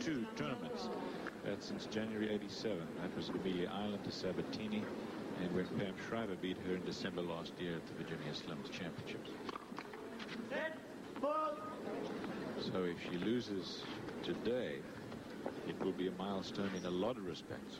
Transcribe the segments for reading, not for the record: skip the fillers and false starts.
2 tournaments. That's since January '87. That was Amelia Island to Sabatini, and when Pam Shriver beat her in December last year at the Virginia Slims Championships. So if she loses today, it will be a milestone in a lot of respects.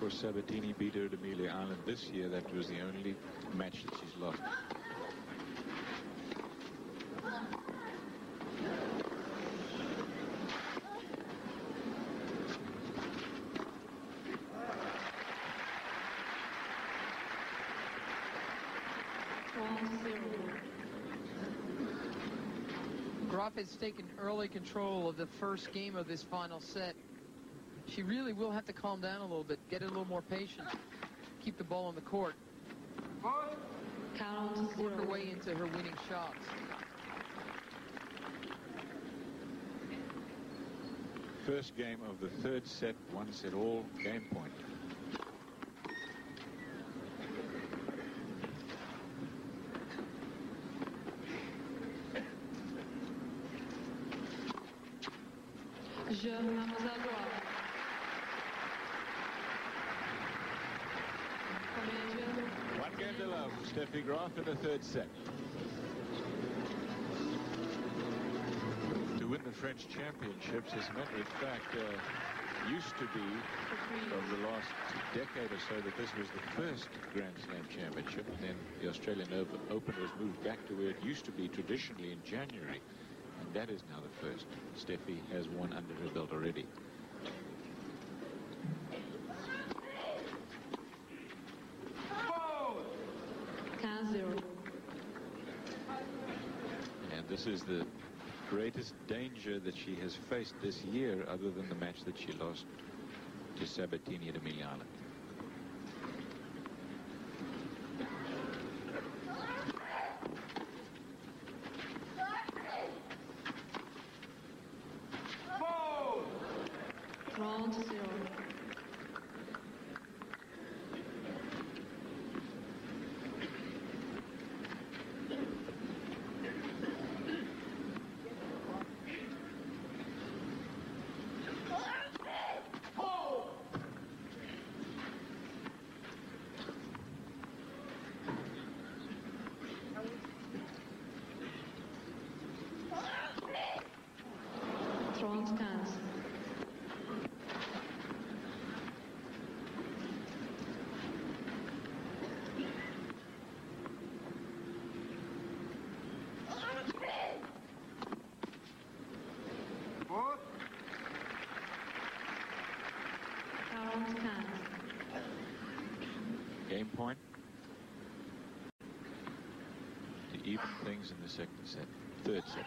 Sabatini beat her at Amelia Island this year. That was the only match that she's lost. Graf has taken early control of the first game of this final set. She really will have to calm down a little bit, get a little more patient, keep the ball on the court, work her way into her winning shots. First game of the third set, 1-set-all, game point. One game to love, Steffi Graf in the third set. To win the French championships, as a matter of fact, used to be, over the last decade or so, that this was the first Grand Slam championship. And then the Australian Open was moved back to where it used to be traditionally in January. And that is now the first. Steffi has one under her belt already. And this is the greatest danger that she has faced this year, other than the match that she lost to Sabatini at Amelia Island. Game point to even things in the second set, third set.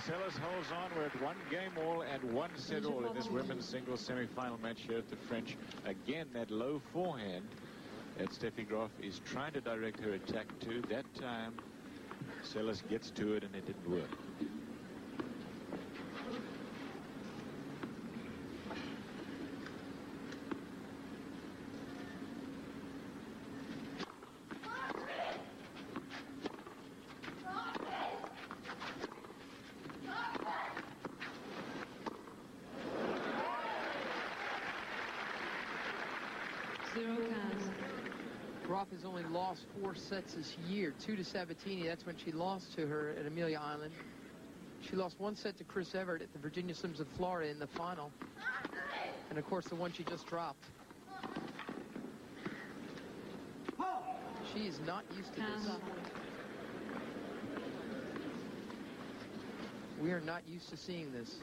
Seles holds on. We're at 1-game-all and 1-set-all in this women's singles semifinal match here at the French. Again, that low forehand that Steffi Graf is trying to direct her attack to. That time, Seles gets to it and it didn't work. Graf has only lost 4 sets this year, 2 to Sabatini. That's when she lost to her at Amelia Island. She lost 1 set to Chris Evert at the Virginia Slims of Florida in the final. And, of course, the one she just dropped. She is not used to this. We are not used to seeing this.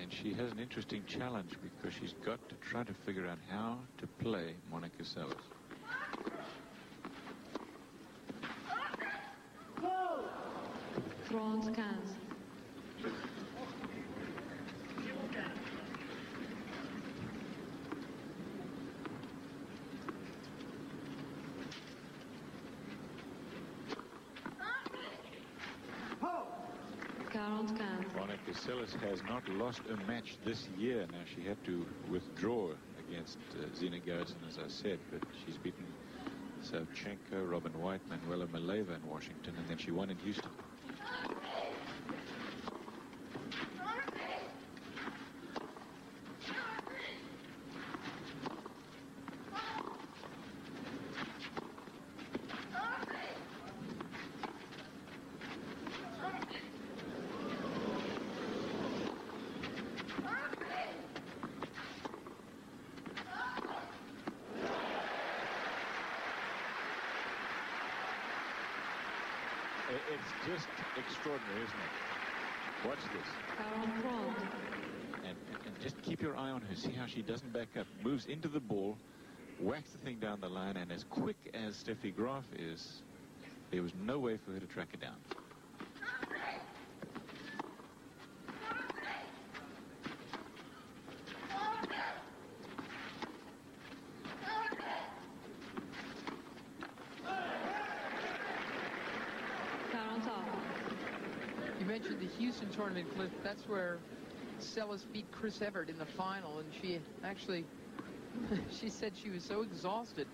And she has an interesting challenge because she's got to try to figure out how to play Monica Seles. France 15. Monica Seles has not lost a match this year. Now, she had to withdraw against Zina Garrison, as I said, but she's beaten Savchenko, Robin White, Manuela Maleva in Washington, and then she won in Houston. It's just extraordinary, isn't it? Watch this. And just keep your eye on her. See how she doesn't back up. Moves into the ball, whacks the thing down the line, and as quick as Steffi Graf is, there was no way for her to track it down. You mentioned the Houston tournament, Cliff. That's where Seles beat Chris Evert in the final, and she actually, she said she was so exhausted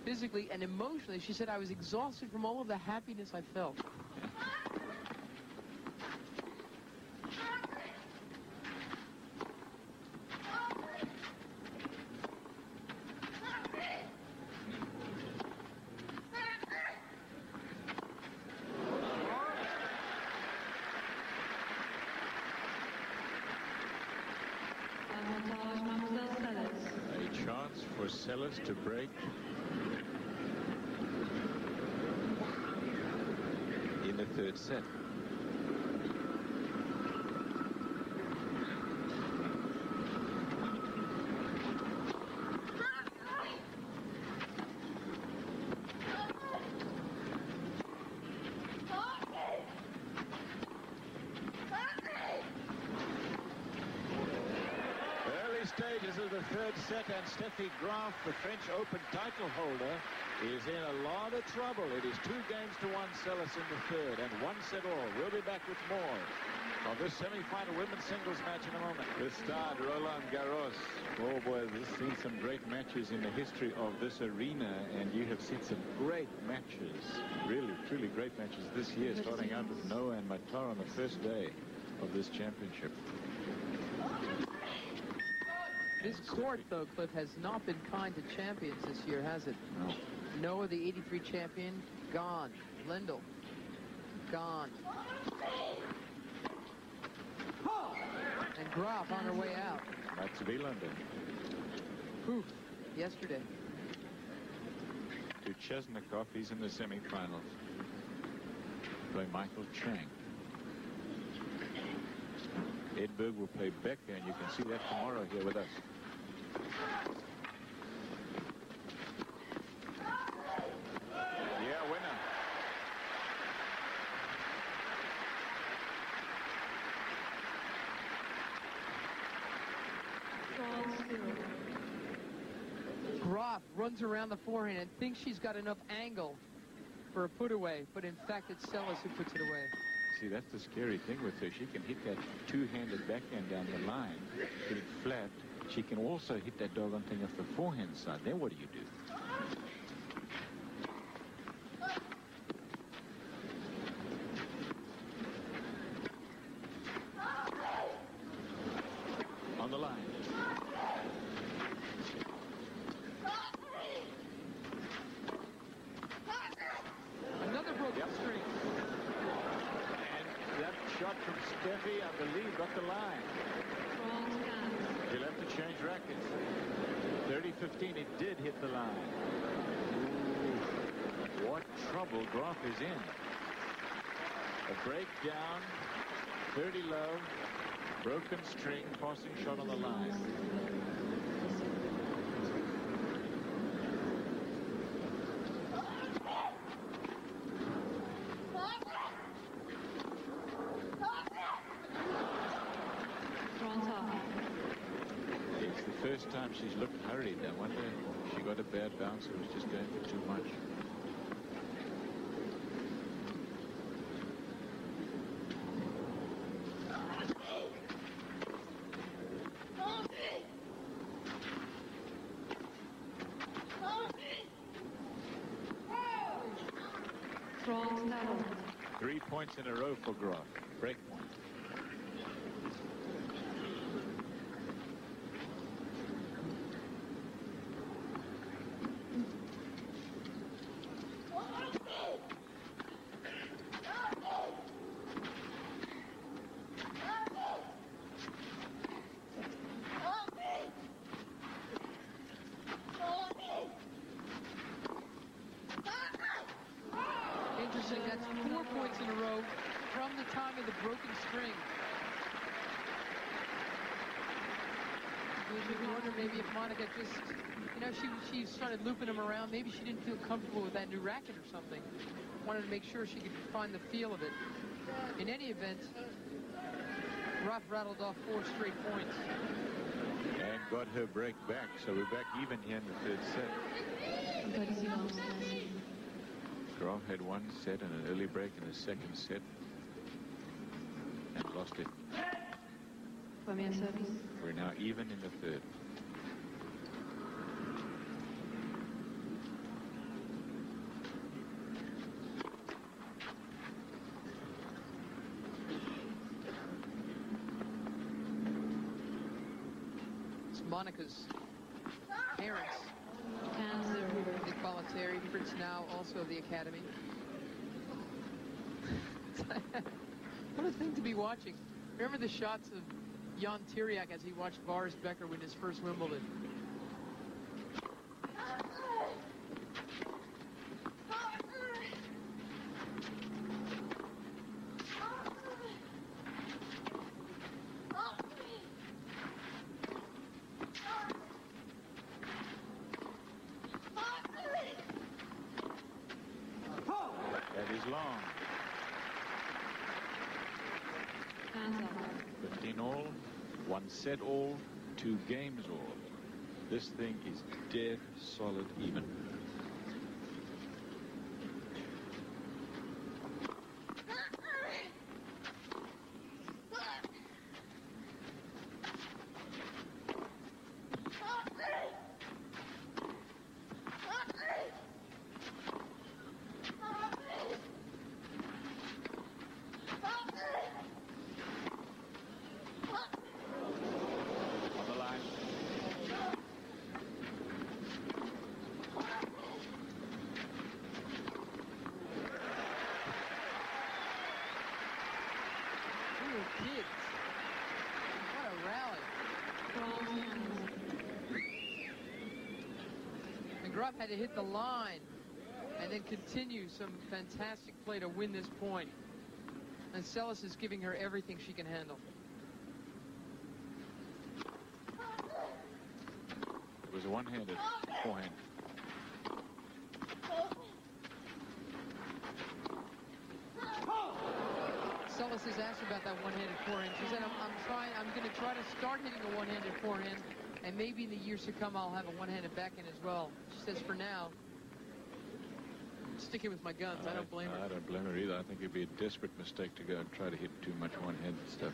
physically and emotionally. She said, I was exhausted from all of the happiness I felt. A chance for Seles to break in the third set. Stages of the third set, and Steffi Graf, the French Open title holder, is in a lot of trouble. It is 2 games to 1 Seles in the third, and 1 set all. We'll be back with more of this semi-final women's singles match in a moment. The start, Roland Garros. Oh boy, this has seen some great matches in the history of this arena, and you have seen some great matches, really, truly great matches this year, starting out with Noah and Matar on the first day of this championship. This court, though, Cliff, has not been kind to champions this year, has it? No. Noah, the 83 champion, gone. Lendl, gone. And Graf on her way out. Back to London. Poof, yesterday. To Chesnikov, he's in the semifinals. Play Michael Chang. Edberg will play Becker, and you can see that tomorrow here with us. Yeah, winner. runs around the forehand and thinks she's got enough angle for a put away, but in fact it's Seles who puts it away. See, that's the scary thing with her. She can hit that two-handed backhand down the line, get it flat. She can also hit that doggone thing off the forehand side. Then what do you do? On the line. Another broken string. And that shot from Steffi, I believe, got the line. You'll have to change rackets. 30-15, it did hit the line. Ooh, what trouble Graf is in. A breakdown, 30 love, broken string, passing shot on the line. It's the first time she's looked hurried. I wonder if she got a bad bounce or was just going for too much. Three points in a row for Graf. Break point. Interesting, that's 4 points in a row from the time of the broken string. You wonder maybe if Monica just, you know, she started looping him around. Maybe she didn't feel comfortable with that new racket or something. Wanted to make sure she could find the feel of it. In any event, Graf rattled off 4 straight points. And got her break back, so we're back even here in the third set. Graf had one set and an early break in the second set and lost it. We're now even in the third. It's Monica's parents. Terry Fritz, now also of the Academy. What a thing to be watching. Remember the shots of Jan Tiriac as he watched Boris Becker win his first Wimbledon. Long. 15 all, 1 set all, 2 games all. This thing is dead solid even. Kids. What a rally. And Graf had to hit the line and then continue some fantastic play to win this point. And Seles is giving her everything she can handle. It was a one-handed forehand. Seles is asked about that one-handed forehand. She said, I'm going to try to start hitting a one-handed forehand, And maybe in the years to come, I'll have a one-handed backhand as well. She says, for now, sticking with my guns. I don't blame her. I don't blame her either. I think it'd be a desperate mistake to go and try to hit too much one-handed stuff.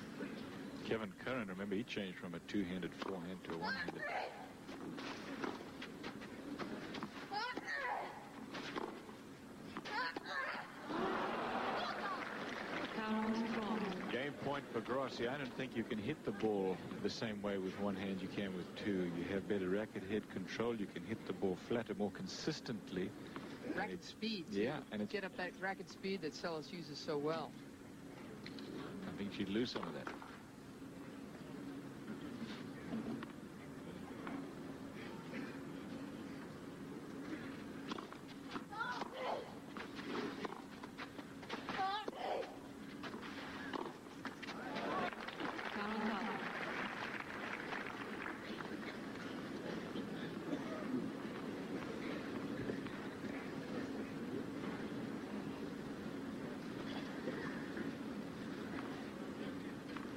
Kevin Curran, remember, he changed from a two-handed forehand to a one-handed. Game point for Grossi. I don't think you can hit the ball the same way with one hand you can with two. You have better racket head control. You can hit the ball flatter more consistently. Racket speed. Yeah. And get up that racket speed that Seles uses so well. I think she'd lose some of that.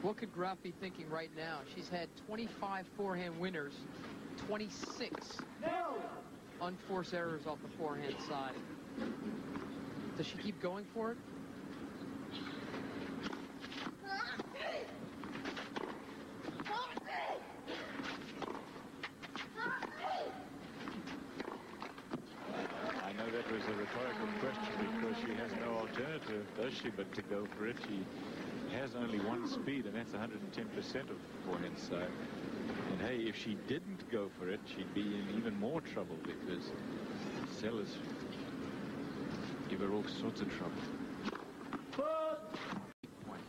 What could Graf be thinking right now? She's had 25 forehand winners, 26 unforced errors off the forehand side. Does she keep going for it? I know that was a rhetorical question because she has no alternative, does she, but to go for it. She has only one speed, and that's 110% of forehand side. And hey, if she didn't go for it, she'd be in even more trouble because Seles give her all sorts of trouble. Point.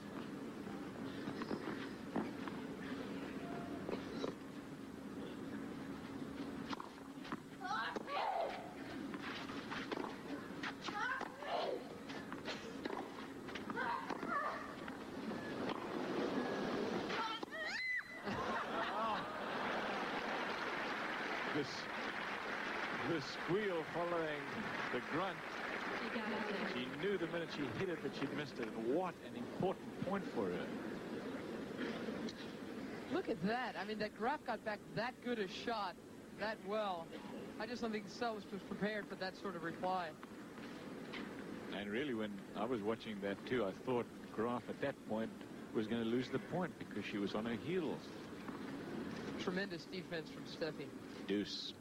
The squeal following the grunt. She knew the minute she hit it that she'd missed it. And what an important point for her. Look at that. I mean, that Graf got back that good a shot that well. I just don't think Seles was prepared for that sort of reply. And really, when I was watching that too, I thought Graf at that point was going to lose the point because she was on her heels. Tremendous defense from Steffi. Deuce.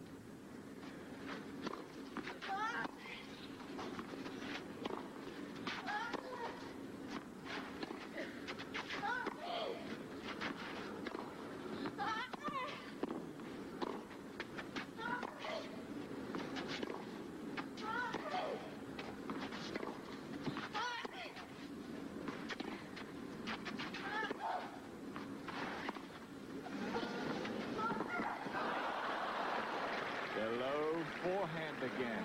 Forehand again.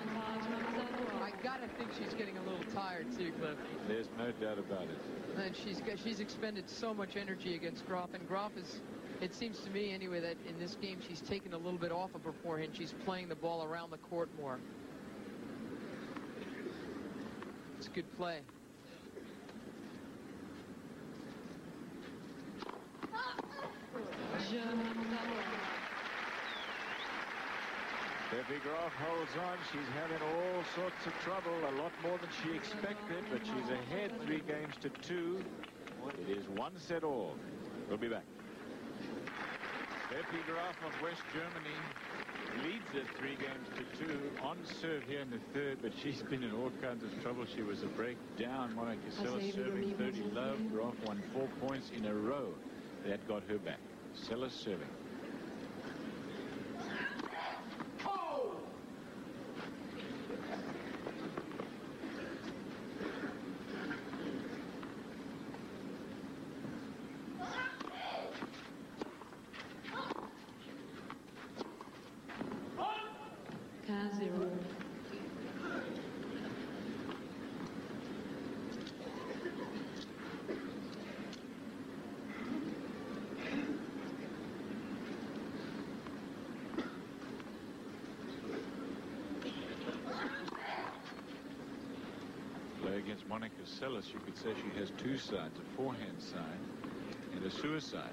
I gotta think she's getting a little tired too, Cliff. There's no doubt about it. And she's expended so much energy against Graf, and Graf is, it seems to me anyway, that in this game she's taken a little bit off of her forehand. She's playing the ball around the court more. It's a good play. Steffi Graf holds on. She's having all sorts of trouble, a lot more than she expected, but she's ahead 3 games to 2. It is 1 set all. We'll be back. Steffi Graf of West Germany leads it 3 games to 2 on serve here in the third, but she's been in all kinds of trouble. She was a break down. Monica Seles serving 30 love. Graf won 4 points in a row. That got her back. Seles serving. Against Monica Seles, you could say she has 2 sides, a forehand side and a suicide.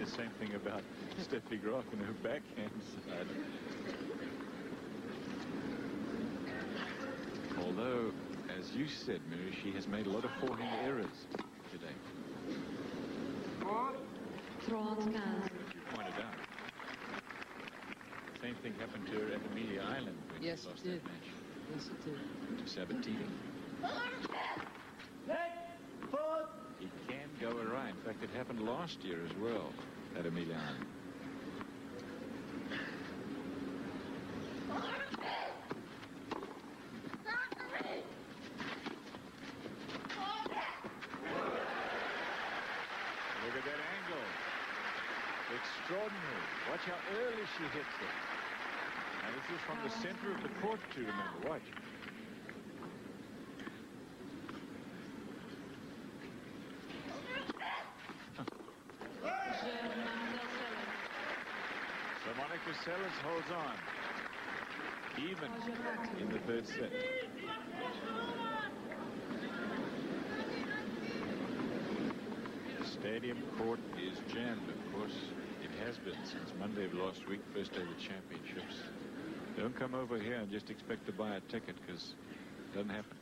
the same thing about Steffi Graf and her backhand side. Although, as you said, Mary, she has made a lot of forehand errors today. You pointed out. Same thing happened to her at Amelia Island when she lost that match. Yes, it did. To Sabatini. It can go awry. In fact, it happened last year as well at Amelia Island. Look at that angle. Extraordinary. Watch how early she hits it. Now this is from the center of the court too, remember. Watch. So Monica Seles holds on. Even in the third set. Stadium court is jammed, of course. It has been since Monday of last week, first day of the championships. Don't come over here and just expect to buy a ticket, because it doesn't happen.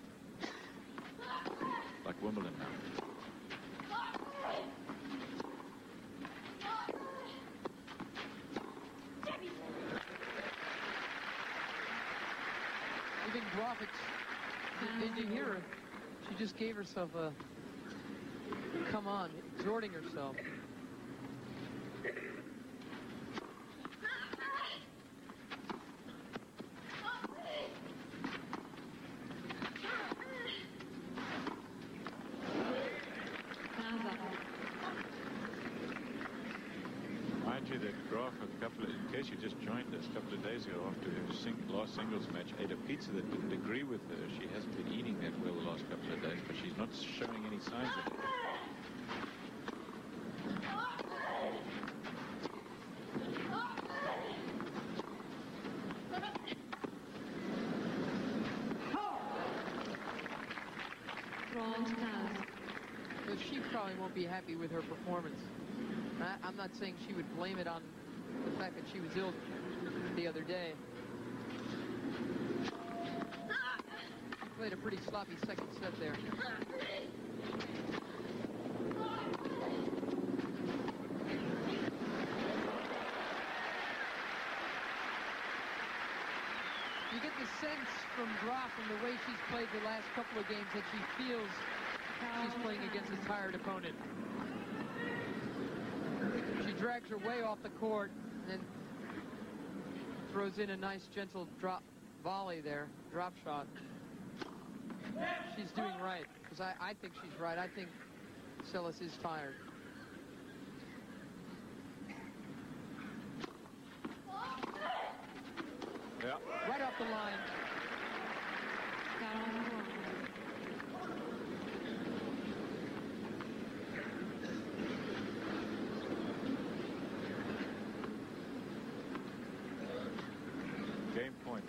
Like Wimbledon now. Even Graf, did you hear her? She just gave herself a come on, exhorting herself. Mind you that Graf, in case you just joined us a couple of days ago after her last singles match, ate a pizza that didn't agree with her. She hasn't been eating that well the last couple of days, but she's not showing any signs of it. But she probably won't be happy with her performance. I'm not saying she would blame it on the fact that she was ill the other day. Played a pretty sloppy second set there. You get the sense from Graf and the way she's played the last couple of games that she feels she's playing against a tired opponent. She drags her way off the court and then throws in a nice gentle drop volley there, drop shot. She's doing right, because I think she's right. I think Seles is tired. Yeah. Right off the line. Game point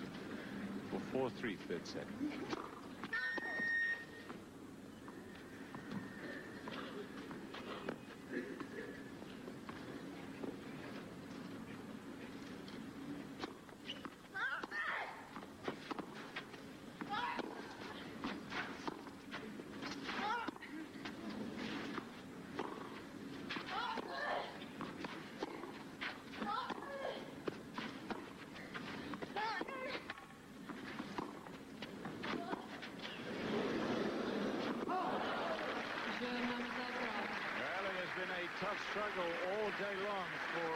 for 4-3 third set. Tough struggle all day long for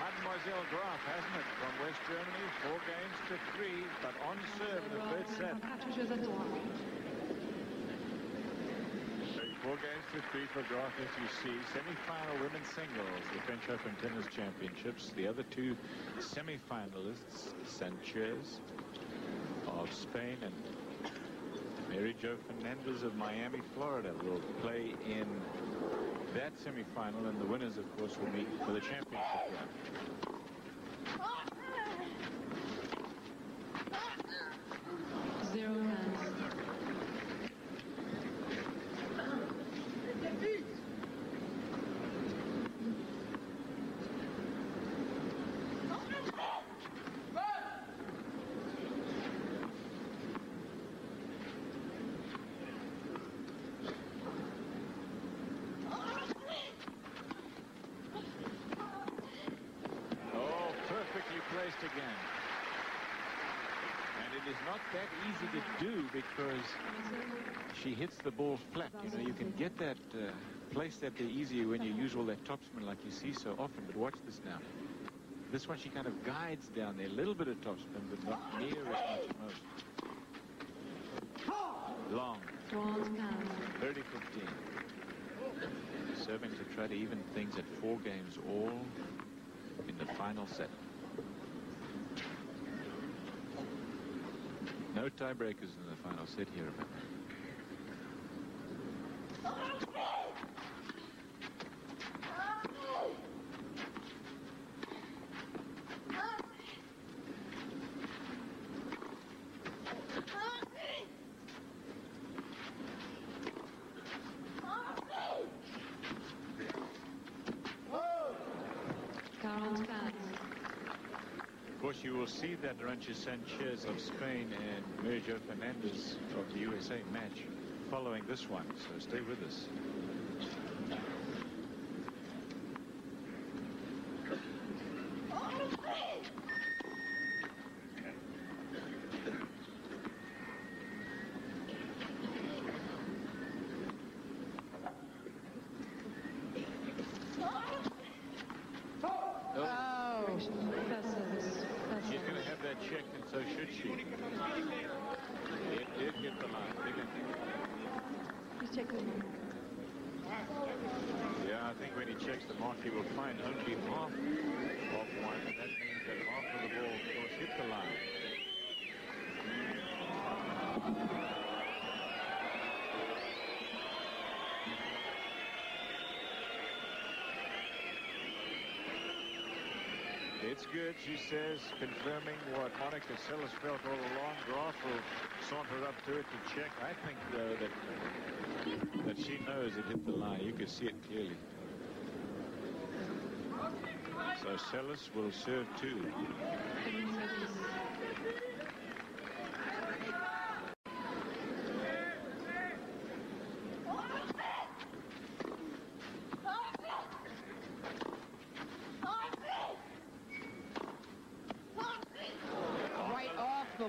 Mademoiselle Graf, hasn't it? From West Germany, 4 games to 3, but on serve in the third set. 4 games to 3 for Graf, as you see. Semi-final women's singles, the French Open Tennis Championships. The other 2 semi-finalists, Sanchez of Spain and Mary Jo Fernandez of Miami, Florida, will play in that semi-final, and the winners, of course, will meet for the championship round. not that easy to do because she hits the ball flat. You know, you can get that, place that there easier when you use all that topspin like you see so often. But watch this now. This one she kind of guides down there. A little bit of topspin, but not near as much as most. Long. 30-15. Serving to try to even things at 4 games all in the final set. No tiebreakers in the final set here, remember. Of course, you will see that Arancha Sanchez of Spain and Mary Jo Fernandez of the USA match following this one, so stay with us. Yeah, I think when he checks the mark, he will find only half of one, and that means that half of the ball, of course, hit the line. It's good, she says, confirming what Monica Seles felt all along. Graf will saunter up to it to check. I think, though, that she knows it hit the line. You can see it clearly. So Seles will serve 2.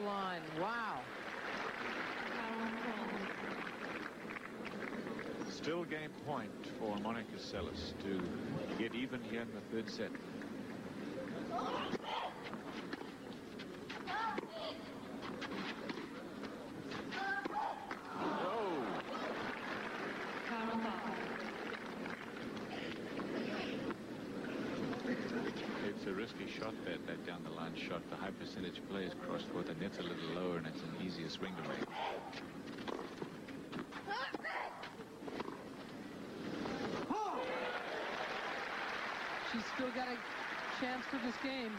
Line. Wow. Still game point for Monica Seles to get even here in the 3rd set. It's a risky shot, that down the line shot. The high percentage players cross court, the net's a little lower, and it's an easier swing to make. She's still got a chance for this game.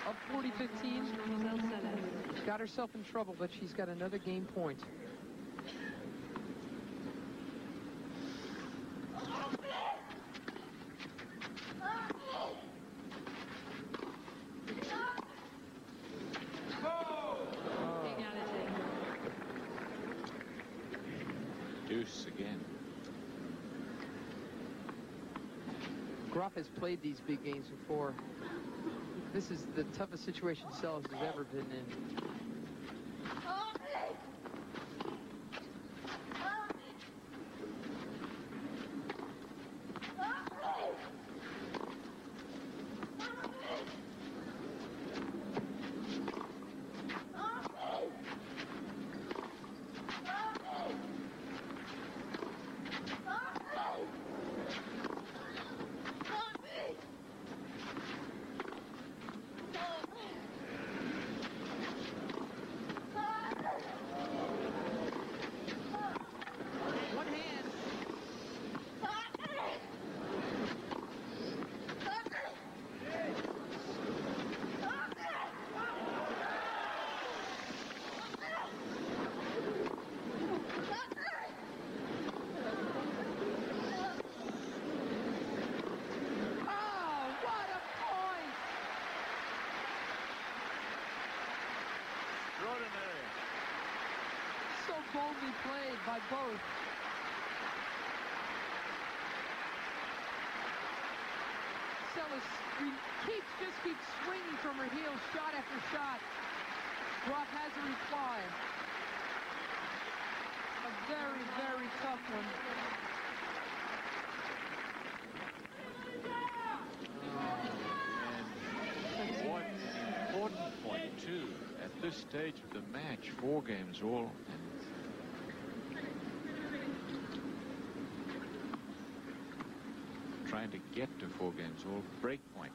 Up 40-15. She got herself in trouble, but she's got another game point. Deuce again. Graf has played these big games before. This is the toughest situation Seles has ever been in. Boldly played by both. Seles just keeps swinging from her heels, shot after shot. Graf has a reply. A very, very tough one. And what an important point, too. At this stage of the match, 4 games all. Trying to get to 4 games all. Break point.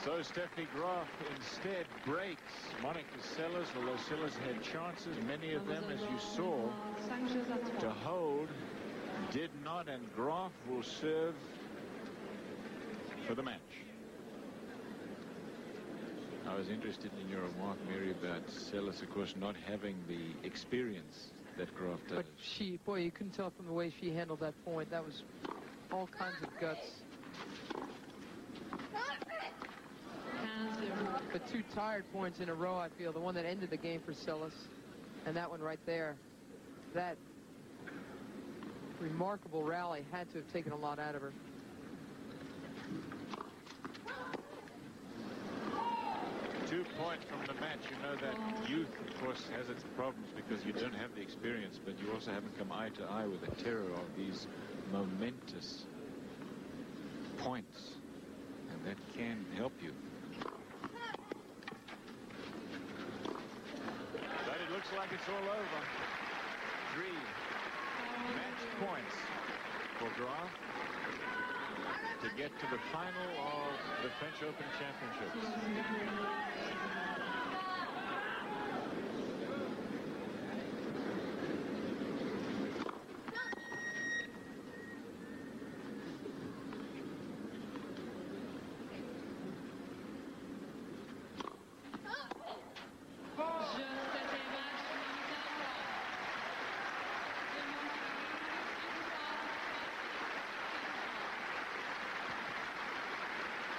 So Steffi Graf instead breaks Monica Seles, although Seles had chances, many of them, as you saw, to hold, did not, and Graf will serve for the match. I was interested in your remark, Mary, about Seles, of course, not having the experience that Graf does. But boy, you couldn't tell from the way she handled that point. That was all kinds of guts. But 2 tired points in a row, I feel. The one that ended the game for Seles, and that one right there. That remarkable rally had to have taken a lot out of her. Two points from the match. You know that youth, of course, has its problems because you don't have the experience, but you also haven't come eye to eye with the terror of these momentous points, and that can help you. But it looks like it's all over. 3 match points for Graf to get to the final of the French Open Championships.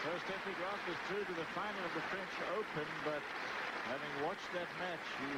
So Steffi Graf is through to the final of the French Open, but having watched that match, you